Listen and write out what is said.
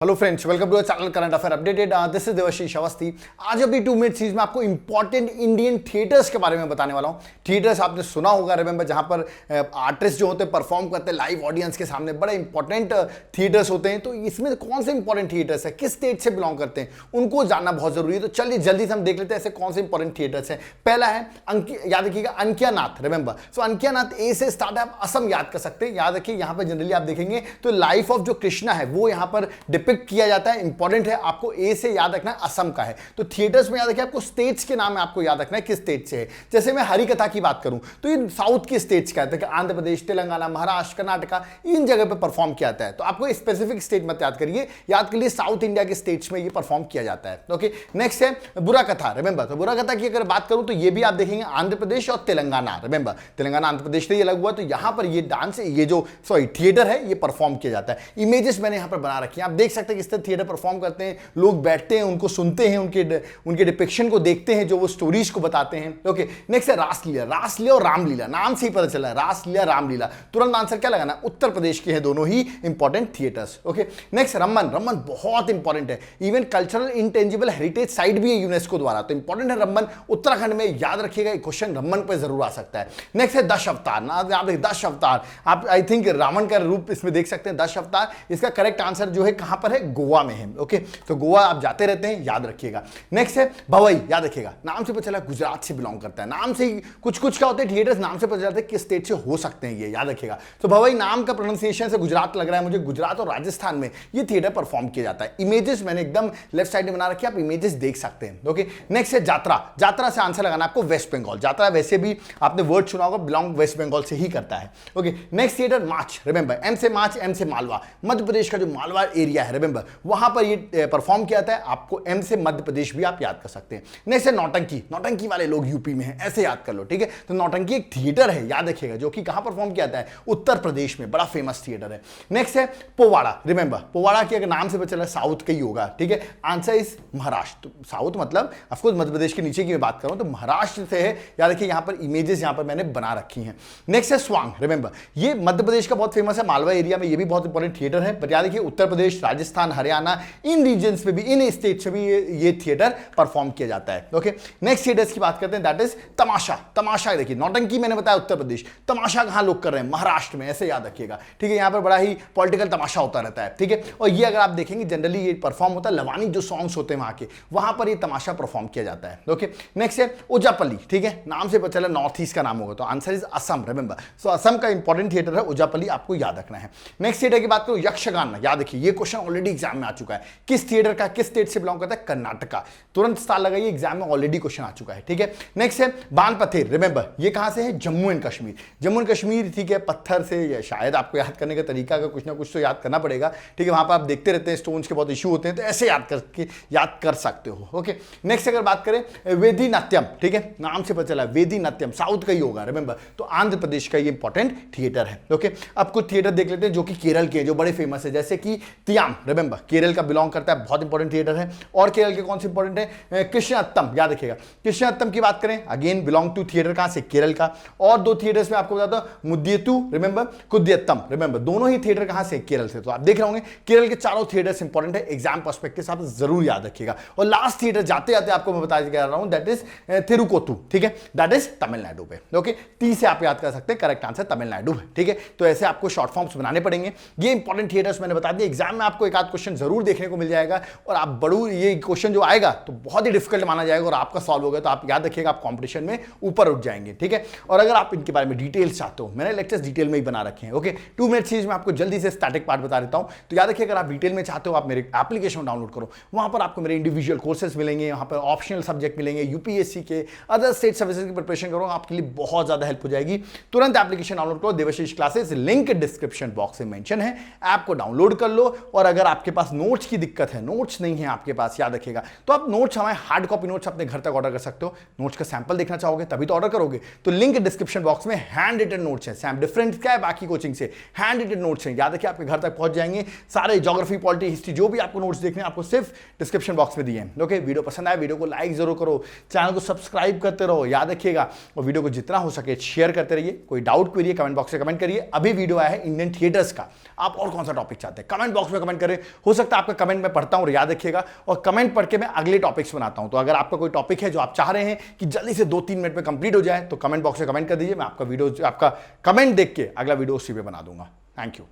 Hello friends, welcome to channel current affair updated. This is Devashish Awasthi. आज अभी 2 minute series में आपको इंपॉर्टेंट इंडियन थिएटर्स के बारे में बताने वाला हूँ। थिएटर्स आपने सुना होगा, रिमेंबर, जहां पर आर्टिस्ट जो होते हैं परफॉर्म करते हैं लाइव ऑडियंस के सामने, बड़े इंपॉर्टेंट थिएटर्स होते हैं। तो इसमें कौन से इंपॉर्टेंट थिएटर्स है, किस स्टेट से बिलोंग करते हैं, उनको जानना बहुत जरूरी है। तो चलिए जल्दी से हम देख लेते हैं ऐसे कौन से इंपॉर्टेंट थिएटर्स है। पहला है याद रखिएगा, अंकियानाथ। रिमेंबर, सो अंकियानाथ ए से स्टार्ट है, आप असम याद कर सकते हैं। याद रखिए, यहाँ पर जनरली आप देखेंगे तो लाइफ ऑफ जो कृष्णा है वो यहाँ पर डिपिक्ट किया जाता है। इंपॉर्टेंट है, आपको ए से याद रखना है, असम का है। तो थिएटर्स में याद रखिए, आपको स्टेट्स के नाम है, आपको याद रखना है किस स्टेट से है। जैसे मैं हरि कथा की बात करूं तो ये साउथ की स्टेट्स का है, आंध्र प्रदेश, तेलंगाना, महाराष्ट्र, कर्नाटका, इन जगह पे परफॉर्म किया जाता है। तो आपको स्पेसिफिक स्टेट मत याद करिए, याद करिए साउथ इंडिया के स्टेट्स में ये परफॉर्म किया जाता है। ओके, नेक्स्ट है बुरा कथा। रिमेंबर, तो बुरा कथा की अगर बात करूं तो ये भी आप देखेंगे आंध्र प्रदेश और तेलंगाना। रिमेंबर, तेलंगाना आंध्र प्रदेश से ये अलग हुआ, तो यहां पर ये डांस, ये जो थिएटर है, ये परफॉर्म किया जाता है। इमेजेस मैंने यहां पर बना रखी है, आप देख सकते हैं किस तरह थिएटर परफॉर्म करते हैं। लोग बैठते हैं, उनको सुनते हैं, उनके डिपिक्शन को देखते हैं, जो वो स्टोरीज को बताते हैं। ओके, नेक्स्ट है रासलीला। रासलीला और रामलीला, नाम से ही पता चला है, रासलीला रामलीला। तुरंत आंसर क्या लगाना, उत्तर प्रदेश के हैं दोनों ही important theatres. Okay, next Ramman. Ramman बहुत इंपॉर्टेंट है, even cultural intangible heritage site भी है यूनेस्को द्वारा, तो इंपॉर्टेंट है रमन, उत्तराखंड में। याद रखिएगा, एक क्वेश्चन रमन पर जरूर आ सकता है। नेक्स्ट है दश अवतार। ना आप देखिए, दश अवतार, आप आई थिंक रावण का रूप इसमें देख सकते हैं, दश अवतार। इसका करेक्ट आंसर जो है कहां पर है, गोवा में है। ओके, तो गोवा आप जाते रहते हैं, याद रखिएगा। नेक्स्ट है भवई। याद रखिएगा, नाम से पता चला गुजरात से बिलोंग करता है। नाम से ही कुछ क्या होते हैं थिएटर्स, नाम से पता चलता है किस स्टेट से हो सकते हैं, ये याद रखिएगा। तो भवई नाम का प्रोनाउंसिएशन से गुजरात लग रहा है मुझे, गुजरात और राजस्थान में ये थिएटर परफॉर्म किया जाता है। इमेजेस मैंने एकदम लेफ्ट साइड में बना रखी है, आप इमेजेस देख सकते हैं। ओके, नेक्स्ट है यात्रा। यात्रा से आंसर लगाना आपको वेस्ट बंगाल। यात्रा वैसे भी आपने वर्ड सुना होगा, बिलोंग वेस्ट बंगाल से ही करता है। ओके, नेक्स्ट थिएटर मार्च। रिमेंबर, एम से मार्च, एम से मालवा, मध्य प्रदेश का जो मालवा एरिया है, रिमेंबर वहां पर ये परफॉर्म किया जाता है। आपको एम से मध्य प्रदेश भी आप याद कर सकते हैं। नेक्स्ट है नौटंकी। नौटंकी वाले लोग यूपी में हैं, ऐसे याद कर लो, ठीक है। तो नौटंकी एक थिएटर है, याद रखिएगा, जो कि कहां परफॉर्म किया जाता है, उत्तर प्रदेश में, बड़ा फेमस थिएटर है। नेक्स्ट है पोवाड़ा। रिमेंबर, पोवाड़ा के अगर नाम से पता चला साउथ का ही होगा, ठीक है। Answer is Maharashtra. तो साउथ मतलब ऑफकोर्स मध्य प्रदेश के नीचे की मैं बात कर रहा हूं, तो महाराष्ट्र से है, याद रखिए। यहां पर इमेजेस यहां पर मैंने बना रखी हैं। नेक्स्ट है स्वांग। रिमेंबर, ये मध्य प्रदेश का बहुत फेमस है, मालवा एरिया में, ये भी बहुत इंपॉर्टेंट थिएटर है। बट याद रखिए, उत्तर प्रदेश, राजस्थान, हरियाणा, इन रीजन्स में भी, इन स्टेट्स में भी ये थिएटर परफॉर्म किया जाता है। ओके, नेक्स्ट थिएटर्स की बात करते हैं, दैट इज तमाशा। तमाशा देखिए, नौटंकी मैंने बताया उत्तर प्रदेश, तमाशा कहां लोग कर रहे हैं, महाराष्ट्र में, ऐसे याद रखिएगा, ठीक है। यहां पर बड़ा ही पॉलिटिकल तमाशा होता रहता है, ठीक है। और ये अगर आप देखेंगे जनरली ये परफॉर्म होता है, लवानी जो सॉन्ग्स होते हैं वहां के, वहां पर ये तमाशा परफॉर्म किया जाता है। ओके, नेक्स्ट है ओजापल्ली, ठीक है। नाम से पता चला नॉर्थ ईस्ट का नाम होगा, तो आंसर इज असम। रिमेंबर, सो असम का इंपॉर्टेंट थिएटर है ओजापल्ली, आपको याद रखना है। नेक्स्ट थिएटर की बात करूं, यक्षगान। याद रखिए, ये क्वेश्चन ऑलरेडी एग्जाम में आ चुका है, किस थिएटर का, किस स्टेट से बिलोंग करता है, कर्नाटका। तुरंत स्टार लगाइए, एग्जाम में ऑलरेडी क्वेश्चन आ चुका है, ठीक है। नेक्स्ट है बानपथेर। रिमेंबर, ये कहां से है, जम्मू एंड कश्मीर। जम्मू एंड कश्मीर, ठीक है, पत्थर से, या शायद आपको याद करने का तरीका का कुछ ना कुछ तो याद करना पड़ेगा, ठीक है। वहां पर आप देखते रहते हैं, स्टोन्स के बहुत इशू होते हैं, तो ऐसे याद कर सकते हो। ओके, नेक्स्ट अगर बात करें वेदी नाट्यम, ठीक है, नाम से पता चला वेदी नाट्यम, साउथ का ही होगा। रिमेंबर, तो आंध्र प्रदेश का ये इंपॉर्टेंट थिएटर है। ओके, अब कुछ थिएटर देख लेते हैं जो कि केरल के, जो बड़े फेमस है, जैसे कि तियाम। रिमेंबर, केरल का बिलोंग करता है, बहुत इंपॉर्टेंट थिएटर है। और केरल के कौन से इंपॉर्टेंट है, कृष्णात्तम। याद रखिएगा, कृष्णात्तम की बात करें, अगेन बिलोंग टू थिएटर कहां से, केरल का। और दो थिएटर्स में आपको बताता हूं, मुद्यतु, रिमेंबर, कुद्यत्तम। रिमेंबर, दोनों ही थिएटर कहां से, केरल से। तो आप देख रहे होंगे केरल के चारों थिएटर्स इंपॉर्टेंट है, एग्जाम पर्सपेक्टिव से आप जरूर याद रखिएगा। और लास्ट थिएटर जाते जाते आपको मैं बता रहा हूं, दैट इज थिरुकोतु, ठीक है, दैट इज तमिलनाडु पे। ओके, टी से आप याद कर सकते हैं, करेक्ट आंसर तमिलनाडु है, ठीक है। तो ऐसे आपको शॉर्ट फॉर्म्स बनाने पड़ेंगे। ये इंपॉर्टेंट थिएटर्स मैंने बता दिया, एग्जाम में आपको एक आध क्वेश्चन जरूर देखने को मिल जाएगा, और आप बड़ू ये क्वेश्चन जो आएगा तो बहुत ही डिफिकल्ट माना जाएगा, और आपका सॉल्व होगा तो आप याद रखिएगा, आप कंपटीशन में ऊपर उठ जाएंगे, ठीक है। और अगर आप इनके बारे में डिटेल्स चाहते हो, मैंने लेक्चर्स डिटेल में ही बना रखे हैं। ओके, 2 मिनट सीरीज में आपको जल्दी से स्टैटिक पार्ट बता देता हूं, तो याद रखिए, अगर आप डिटेल में चाहते हो, आप मेरे एप्लीकेशन डाउनलोड करो, वहां पर आपको मेरे इंडिविजुअल कोर्सेज मिलेंगे, वहां पर ऑप्शनल सब्जेक्ट मिलेंगे, यूपीएससी के, अदर स्टेट सर्विसेज की प्रिपरेशन करो, आपके लिए बहुत ज्यादा हेल्प हो जाएगी। तुरंत एप्लीकेशन डाउनलोड करो, Devashish classes, link description box में मेंशन है, ऐप को डाउनलोड कर लो। और अगर आपके पास नोट्स की दिक्कत है, नोट्स नहीं है आपके पास, याद रखिएगा, तो आप नोट्स, हमारे हार्ड कॉपी नोट्स अपने घर तक ऑर्डर कर सकते हो। नोट्स का सैंपल देखना चाहोगे तभी तो ऑर्डर करोगे, तो लिंक डिस्क्रिप्शन बॉक्स में हैंड रिटन नोट्स है, सैम डिफरेंट क्या है बाकी कोचिंग से, हैंड रिटन नोट्स हैं, याद रखिए, आपके घर तक पहुंच जाएंगे सारे, ज्योग्राफी, पॉलिटी, हिस्ट्री, जो भी आपको नोट्स देखने हैं, आपको सिर्फ डिस्क्रिप्शन बॉक्स में दिए हैं। ओके, वीडियो पसंद आए, वीडियो को लाइक जरूर करो, चैनल को सब्सक्राइब करते रहो, याद रखिएगा, और वीडियो को जितना हो सके शेयर करते रहिए। कोई डाउट क्वेरी कमेंट बॉक्स में कमेंट करिए। अभी वीडियो आया है इंडियन थिएटर्स का, आप और कौन सा टॉपिक चाहते हैं, कमेंट बॉक्स में कमेंट करें। करें। हो सकता है आपका कमेंट मैं पढ़ता हूं और याद रखिएगा, और कमेंट पढ़ के मैं अगले टॉपिक्स बनाता हूं। तो अगर आपका कोई टॉपिक है जो आप चाह रहे हैं कि जल्दी से 2-3 मिनट में कंप्लीट हो जाए, तो कमेंट बॉक्स में कमेंट कर दीजिए, मैं आपका कमेंट देख के अगला वीडियो उसी पे बना दूंगा। Thank you.